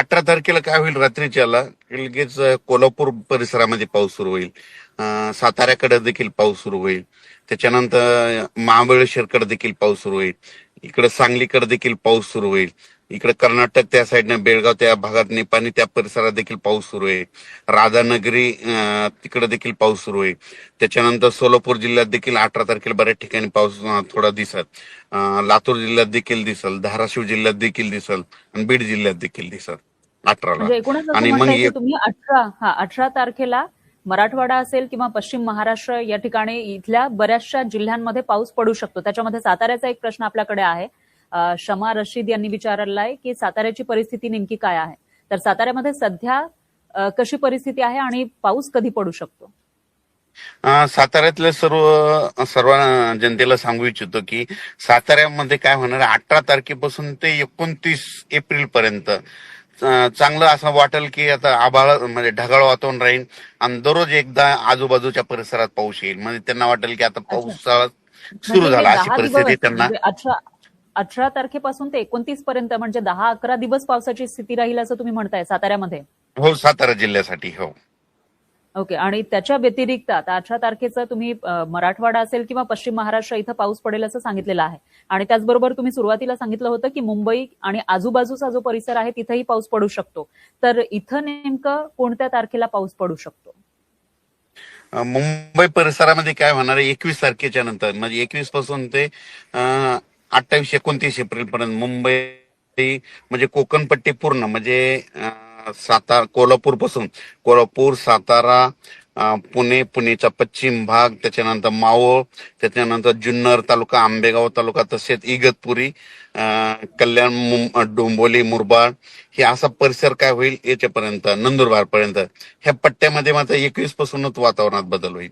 18 तारखेला काय होईल, रात्रीच्याला लगेच कोल्हापूर परिसरामध्ये पाऊस सुरू होईल. साताऱ्याकडे देखील पाऊस सुरू होईल. त्याच्यानंतर महाबळेश्वरकडे देखील पाऊस सुरू होईल. इकडे सांगलीकडे देखील पाऊस सुरू होईल. इकडे कर्नाटक त्या साईडनं बेळगाव त्या भागात, निपाणी त्या परिसरात देखील पाऊस सुरू आहे. राधानगरी तिकडे देखील पाऊस सुरू आहे. त्याच्यानंतर सोलापूर जिल्ह्यात देखील 18 तारखेला बऱ्याच ठिकाणी पाऊस थोडा दिसत. लातूर जिल्ह्यात देखील दिसल, धाराशिव जिल्ह्यात देखील दिसल आणि बीड जिल्ह्यात देखील दिसल 18ला. म्हणजे एकूणच असं आणि मग म्हणताय की तुम्ही 18 तारखेला मराठवाडा असेल किंवा पश्चिम महाराष्ट्र या ठिकाणी इथल्या बऱ्याचशा जिल्ह्यांमध्ये पाऊस पडू शकतो. त्याच्यामध्ये साताऱ्याचा एक प्रश्न आपल्याकडे आहे. शमा रशीद यांनी विचारलाय की साताऱ्याची परिस्थिती नेमकी काय आहे. तर साताऱ्यामध्ये सध्या कशी परिस्थिती आहे आणि पाऊस कधी पडू शकतो? साताऱ्यातल्या सर्व जनतेला सांगू इच्छितो की साताऱ्यामध्ये काय होणार आहे, 18 तारखेपासून ते 29 एप्रिल पर्यंत चांगलं असं वाटेल की आता आभाळ म्हणजे ढगाळ वातावरण राहील आणि दररोज एकदा आजूबाजूच्या परिसरात पाऊस येईल. म्हणजे त्यांना वाटेल की आता अच्छा, पावसाळा सुरू म्हणजे हे झाला, अशी 10 परिस्थिती दिवस त्यांना. म्हणजे 18 तारखेपासून ते 29 पर्यंत म्हणजे 10-11 दिवस पावसाची स्थिती राहील असं तुम्ही म्हणताय साताऱ्यामध्ये? हो, सातारा जिल्ह्यासाठी हो. ओके. आणि त्याच्या व्यतिरिक्त आता 18 तारखेचं तुम्ही मराठवाडा असेल किंवा पश्चिम महाराष्ट्र इथं पाऊस पडेल असं सांगितलेलं आहे. आणि त्याचबरोबर तुम्ही सुरुवातीला सांगितलं होतं की मुंबई आणि आजूबाजूचा जो परिसर आहे तिथेही पाऊस पडू शकतो. तर इथं नेमकं कोणत्या तारखेला पाऊस पडू शकतो? मुंबई परिसरामध्ये काय होणार आहे, 21 तारखेच्या नंतर म्हणजे 21 पासून ते 28-29 एप्रिल पर्यंत मुंबई म्हणजे कोकणपट्टी पूर्ण म्हणजे सातारा, कोल्हापूर, सातारा, पुणे, पुणेचा पश्चिम भाग, त्याच्यानंतर मावळ, त्याच्यानंतर जुन्नर तालुका, आंबेगाव तालुका, तसेच इगतपुरी, कल्याण, डोंबिवली, मुरबाड, हे असा परिसर काय होईल याच्यापर्यंत, नंदुरबार पर्यंत ह्या पट्ट्यामध्ये मात्र 21 पासूनच वातावरणात बदल होईल.